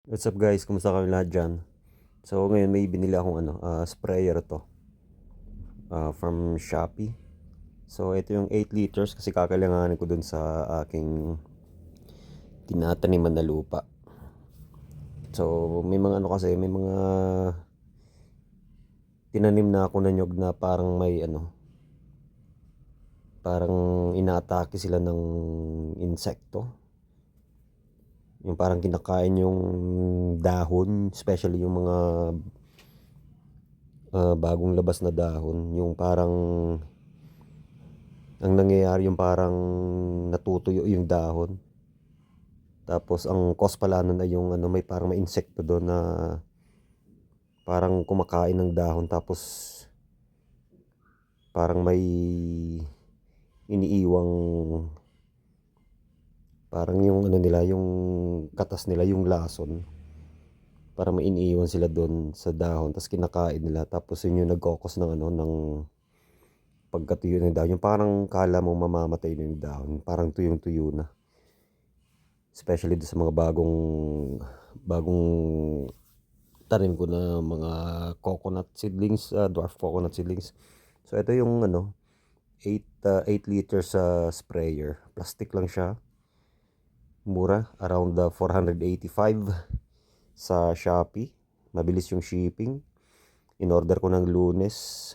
What's up guys? Kumusta kami lahat dyan? So ngayon may binili akong sprayer to from Shopee. So ito yung 8 liters kasi kakailanganin ko dun sa aking tinataniman na lupa. So may mga ano kasi, may mga tinanim na ako na nyog na parang may parang inaatake sila ng insekto. Yung parang kinakain yung dahon, especially yung mga bagong labas na dahon. Yung parang ang nangyayari yung parang natutuyo yung dahon. Tapos ang cause pala nun ay yung may parang may insekto doon na parang kumakain ng dahon, tapos parang may iniiwang parang yung nila, yung katas nila, yung lason. Parang may iniiwan sila doon sa dahon, tapos kinakain nila, tapos yun yung nagkokos ng ng pagkatuyo ng dahon. Yung parang kala mo mamamatay na yung dahon, parang tuyong-tuyo na. Especially doon sa mga bagong bagong tanim ko na mga coconut seedlings, dwarf coconut seedlings. So ito yung 8 liters sprayer. Plastic lang siya. Mura, around 485 sa Shopee. Mabilis yung shipping. In order ko ng Lunes,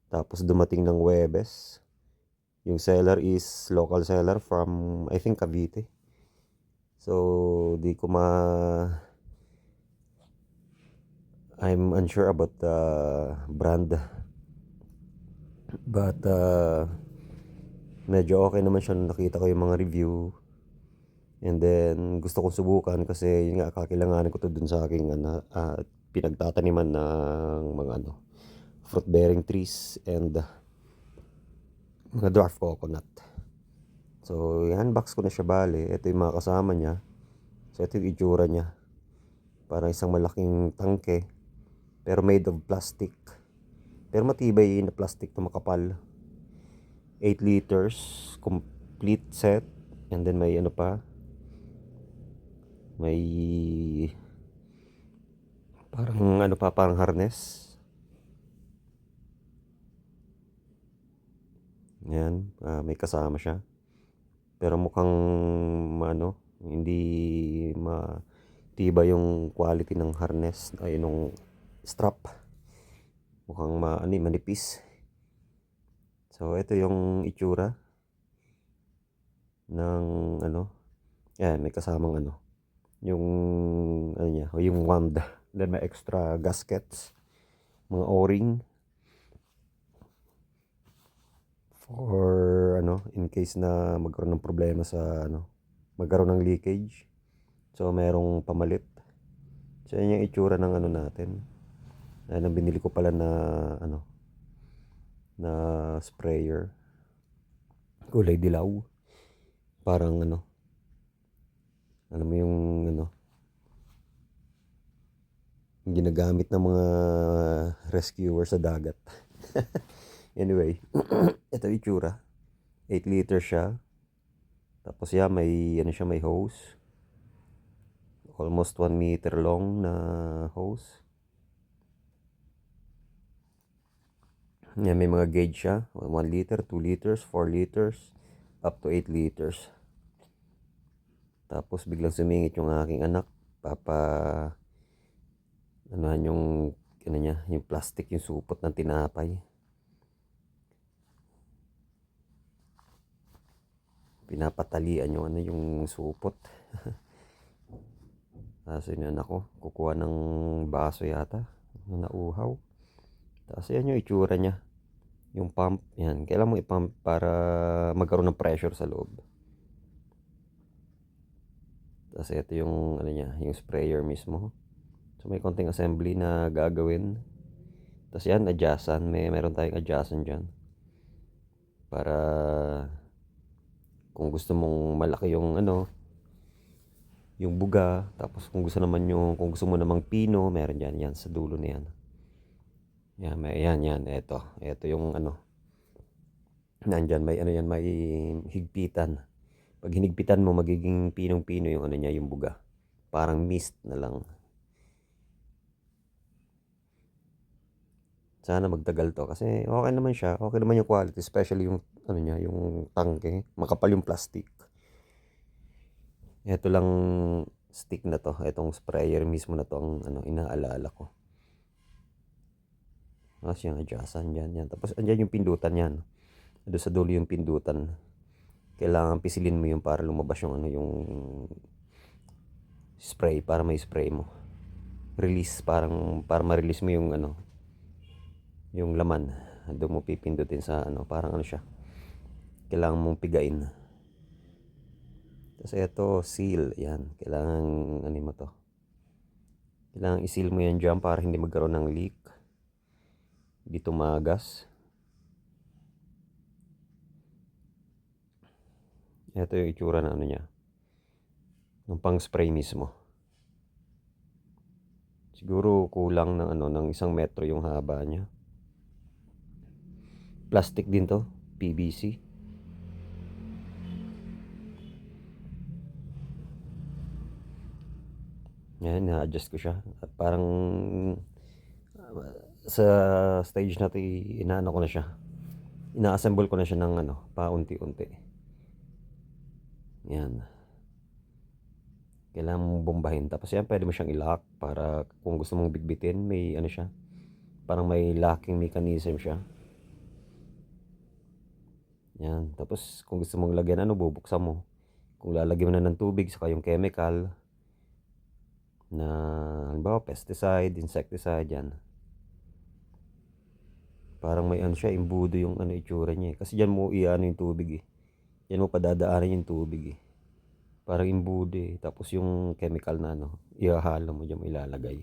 tapos dumating ng Webes. Yung seller is local seller from I think Cavite. So di ko I'm unsure about the brand, but medyo okay naman siya nung nakita ko yung mga review. And then gusto kong subukan kasi yun nga, kakailanganin ko to dun sa aking pinagtataniman ng mga fruit bearing trees and mga dwarf coconut. So i-unbox ko na siya, bale ito yung mga kasama niya. So ito yung itsura niya, parang isang malaking tangke pero made of plastic, pero matibay na plastic na makapal. 8 liters complete set. And then may pa, may parang parang harness. Yan, may kasama siya. Pero mukhang hindi matibay yung quality ng harness ay nung strap. Mukhang manipis. So ito yung itsura ng yan, may kasamang yung niya, o yung wand. Then may extra gaskets, mga o-ring for in case na magkaroon ng problema sa magkaroon ng leakage. So merong pamalit. So yan yung itsura ng natin. Ayan ang binili ko pala na na sprayer. Kulay dilaw. Parang alam mo yung yung ginagamit ng mga rescuer sa dagat. Anyway, ito itsura. 8 liters siya. Tapos yan, may siya, may hose. Almost 1 meter long na hose. Yan, may mga gauge siya. 1 liter, 2 liters, 4 liters, up to 8 liters. Tapos biglang sumingit yung aking anak. Anuhan yung niya, yung plastic, yung supot ng tinapay. Pinapatalian yung yung supot. Tapos yun ako, kukuha ng baso yata na nauhaw. Tapos yan yung itsura niya. Yung pump, yan. Kailan mo i-pump para magkaroon ng pressure sa loob. Tapos ito yung niya, yung sprayer mismo. So may konting assembly na gagawin. Tapos yan, adjustan. Meron tayong adjustan dyan. Para kung gusto mong malaki yung yung buga. Tapos kung gusto mo namang pino, meron dyan. Yan, sa dulo na yan. Yan, yan. Ito yung nandyan, may yan, may higpitan. Pag hinigpitan mo, magiging pinong-pino yung niya, yung buga. parang mist na lang. Sana magtagal to kasi okay naman siya, okay naman yung quality, especially yung ano niya, yung tangke, makapal yung plastic. Ito lang stick na to, itong sprayer mismo na to ang ano, inaalala ko. Kasi yung adjustan dyan, yan. Tapos andyan yung pindutan yan. Doon sa dulo yung pindutan. Kailangan pisilin mo yung para lumabas yung ano, yung spray, para may spray mo. Release, parang para ma-release mo yung ano, yung laman. Doon mo pipindutin sa ano, parang ano siya. Kailangan mong pigain. Tapos ito, seal. Yan. Kailangan, ano mo to. Kailangan i-seal mo yan dyan para hindi magkaroon ng leak. Hindi tumagas. Ito yung itsura na ano niya. Ng pang spray mismo. Siguro kulang ng ano, ng 1 metro yung haba niya. Plastic din to. PVC. Yan, na-adjust ko siya. At parang sa stage na 'to, inaano ko na siya. Ina-assemble ko na siya ng ano, paunti-unti. Yan. Kailangan mong bombahin. Tapos yan, pwede mo siyang i-lock para kung gusto mong bitbitin, may ano siya. Parang may locking mechanism siya. Yan. Tapos kung gusto mong lagyan ano, bubuksan mo. Kung lalagyan mo na ng tubig, saka yung chemical na halimbawa pesticide, insecticide, yan. Parang may ano siya, imbudo yung ano itsura niya. Kasi diyan mo iano yung tubig eh. Diyan mo padadaanan yung tubig eh. Parang imbudo eh. Tapos yung chemical na ano, ihahalo mo diyan mo ilalagay.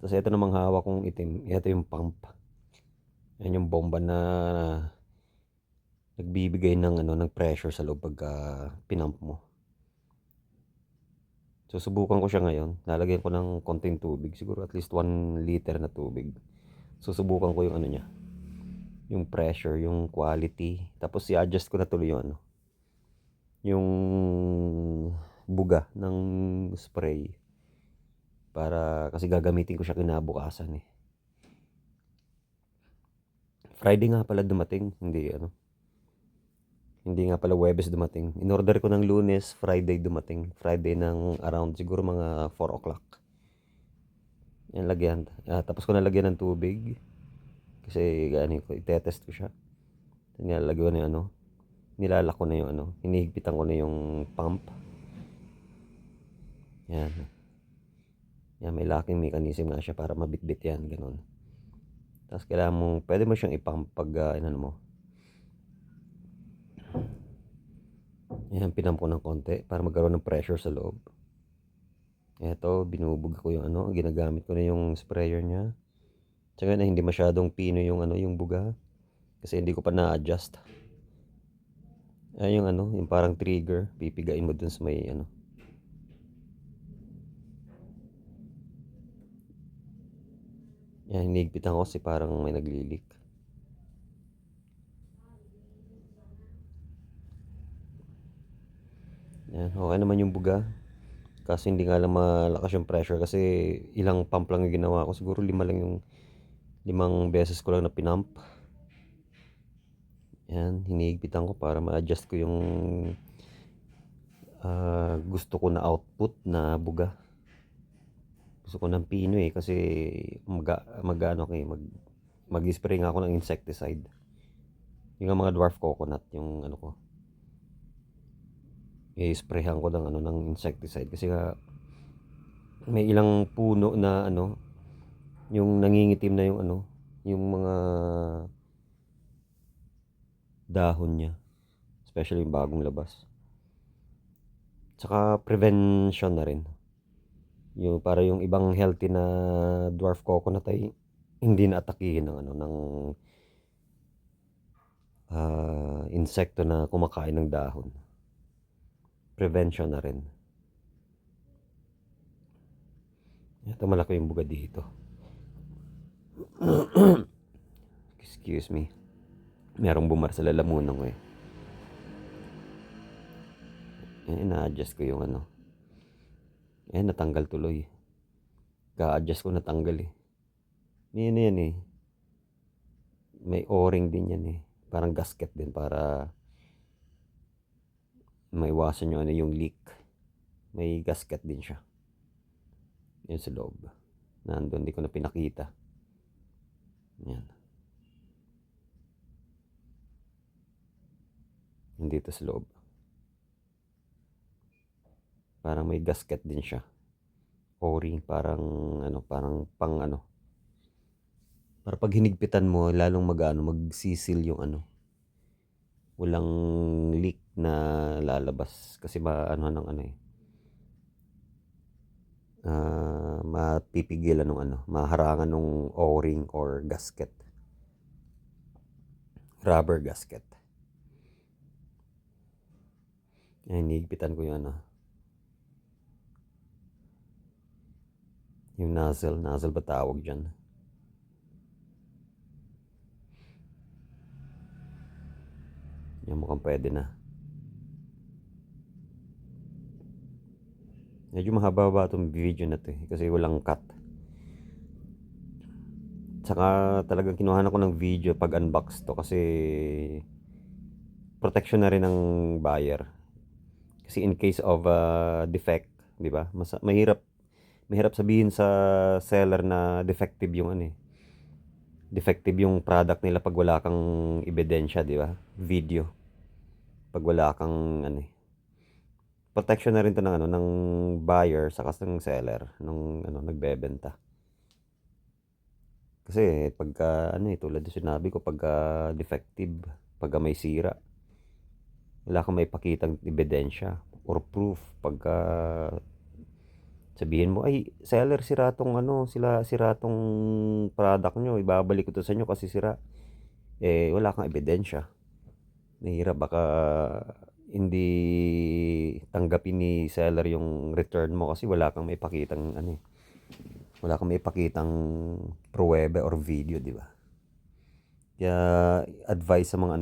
Tapos ito namang hawak kong itim, ito yung pump. Yan yung bomba na nagbibigay ng ano, ng pressure sa loob pagka pinump mo. Susubukan ko siya ngayon. Lalagyan ko ng konting tubig, siguro at least 1 liter na tubig. Susubukan ko yung ano niya, yung pressure, yung quality. Tapos i-adjust ko na tuloy yung ano, yung buga ng spray. Para kasi gagamitin ko siya kinabukasan eh. Friday nga pala dumating, hindi nga pala Huwebes dumating. In-order ko ng Lunes, Friday dumating. Friday ng around siguro mga 4 o'clock. Yan lagyan. Tapos ko nalagyan ng tubig. Kasi gani ko, itetest ko siya. Nilalagyan ko na yung ano. Nilalak ko na yung ano. Hinihigpitan ko na yung pump. Yan. Yan, may locking mechanism nga siya para mabitbit yan. Ganun. Tapos kailangan mong, pwede mo siyang ipump pag inano mo. Yan, pinump ko ng konti para magkaroon ng pressure sa loob. Eto, binubog ko yung ano, ginagamit ko na yung sprayer niya. Tsaka na hindi masyadong pino yung ano, yung buga. Kasi hindi ko pa na-adjust. Ay, yung ano, yung parang trigger, pipigain mo dun sa may ano. Yan, hinigpitan ko kasi parang may naglilik. Yan, okay naman yung buga. Kasi hindi nga lang malakas yung pressure kasi ilang pump lang yung ginawa ko. Siguro 5 lang yung 5 beses ko lang na pinump. Yan, hinihigpitan ko para ma-adjust ko yung gusto ko na output na buga. Gusto ko ng pino eh kasi mag-spray nga ako ng insecticide. Yung mga dwarf coconut, yung ano ko. I-sprayhan ko ng ano ng insecticide kasi nga may ilang puno na ano yung nangingitim na yung ano, yung mga dahon niya, especially yung bagong labas. Tsaka prevention na rin. Yung para yung ibang healthy na dwarf coconut ay hindi na atakihin ng ano ng insekto na kumakain ng dahon. Prevention na rin. Ito malaki yung buga dito. Excuse me. Merong bumar sa lalamunan ko eh. Na-adjust ko yung ano. Natanggal tuloy. Ka-adjust ko natanggal eh. Yan eh. May o-ring din yan eh. Parang gasket din para maiwasan yung leak. May gasket din siya. Yan sa loob. Nandun, hindi ko na pinakita. Yan. Nandito sa loob. Parang may gasket din siya. O-ring, parang para pag hinigpitan mo, lalong magsisil yung walang leak na lalabas. Kasi mapipigilan maharangan ng o-ring or gasket. Rubber gasket. Hinigpitan ko yung yung nozzle ba tawag dyan? Yan, mukhang pwede na. Medyo mahaba itong video na to kasi walang cut. Saka talagang kinuha ko ng video pag unbox to kasi protection na rin ng buyer. Kasi in case of defect, di ba? Mahirap sabihin sa seller na defective yung defective yung product nila pag wala kang ebidensya, di ba? Video. Pag wala kang protection na rin to ng buyer saka ng seller nung nagbebenta. Kasi pagka tulad ng sinabi ko, pagka defective, pagka may sira, wala kang maipakitang ebidensya or proof. Pagka sabihin mo, ay seller, sira tong product nyo, ibabalik ko to sa inyo kasi sira, wala kang ebidensya. Mahirap, baka hindi tanggapin ni seller yung return mo kasi wala kang maipakitang pruweba or video, di ba? Kaya advice sa mga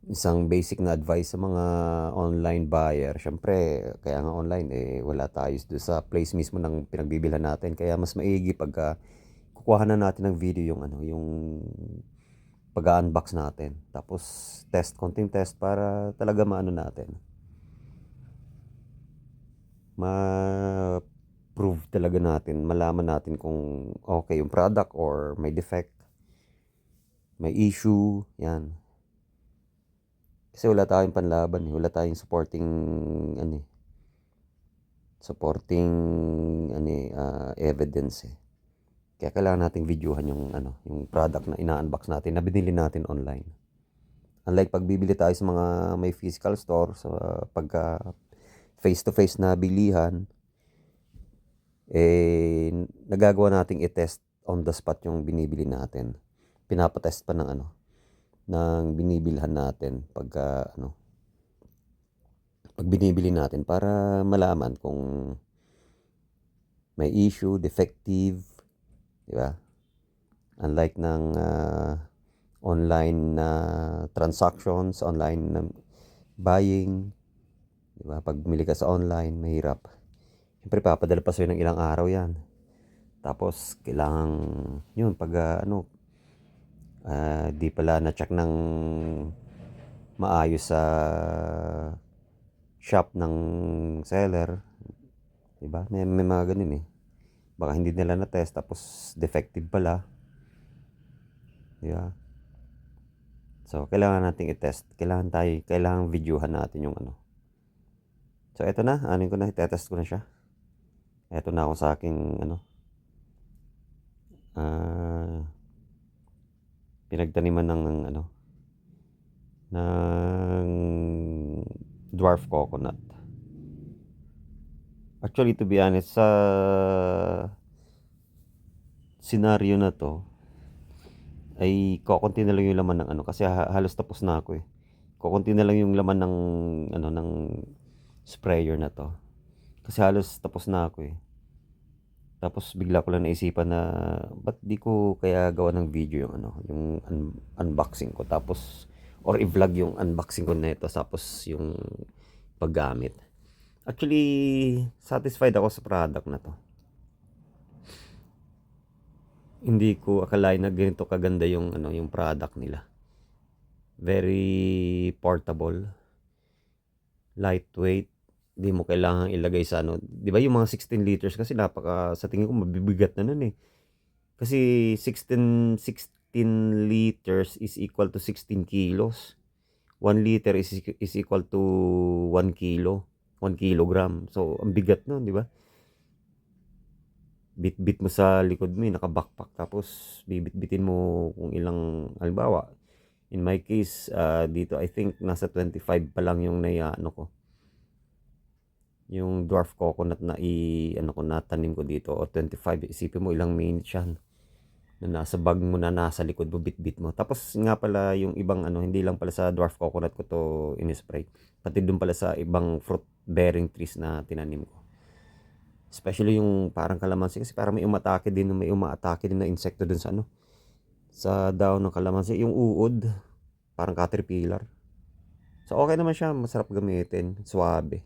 isang basic na advice sa mga online buyer. Syempre, kaya nga online wala tayo doon sa place mismo ng pinagbibilhan natin. Kaya mas maigi pagka kukuha na natin ng video yung pag-unbox natin. Tapos konting test para talaga natin. Ma-prove talaga natin, malaman natin kung okay yung product or may defect, may issue, yan. Kasi wala tayong panlaban, wala tayong supporting evidence eh. Kaya kailangan nating videohan yung product na ina-unbox natin na binili natin online. Unlike pag bibili tayo sa mga may physical store, sa pagka face-to-face na bilihan, nagagawa nating i-test on the spot yung binibili natin. Pinapatest pa ng binibilhan natin pag binibili natin para malaman kung may issue, defective, di ba? Unlike ng online na transactions, online buying, di ba? Pag bumili ka sa online, mahirap. Siyempre papadala pa sa'yo ng ilang araw yan. Tapos kailangan yun pag di pala na-check ng maayos sa shop ng seller, diba? May mga ganun baka hindi nila na-test tapos defective pala, diba? So kailangan nating i-test, kailangan videohan natin yung So eto na, ko na, i-test ko na siya. Eto na ako sa aking pinagtaniman ng ng dwarf coconut. Actually, to be honest, sa scenario na to ay kokonti na lang yung laman ng kasi halos tapos na ako kokonti na lang yung laman ng ng sprayer na to kasi halos tapos na ako Tapos bigla ko lang naisipan na ba't di ko kaya gawa ng video yung unboxing ko, tapos or i-vlog yung unboxing ko na ito tapos yung paggamit. Actually, satisfied ako sa product na to. Hindi ko akalain na ganito kaganda yung ano, yung product nila. Very portable, lightweight. Hindi mo kailangang ilagay sa ano. 'Di ba yung mga 16 liters kasi sa tingin ko mabibigat na nun eh. Kasi 16 liters is equal to 16 kilos. 1 liter is equal to 1 kilo. 1 kilogram. So, ang bigat nun, di ba? Bit-bit mo sa likod mo, naka-backpack. Tapos, bibit-bitin mo kung ilang, halimbawa, in my case, dito, I think, nasa 25 pa lang yung ano ko. Yung dwarf coconut na ano ko, natanim ko dito. O 25, isipin mo ilang minutes yan. Na nasa bag mo na nasa likod mo, bit-bit mo. Tapos nga pala yung ibang ano, hindi lang pala sa dwarf coconut ko to in-spray. Pati dun pala sa ibang fruit bearing trees na tinanim ko. Especially yung parang kalamansi kasi parang may umaatake din na insekto dun sa ano, sa daon ng kalamansi, yung uod, parang caterpillar. So okay naman siya, masarap gamitin, suwabe.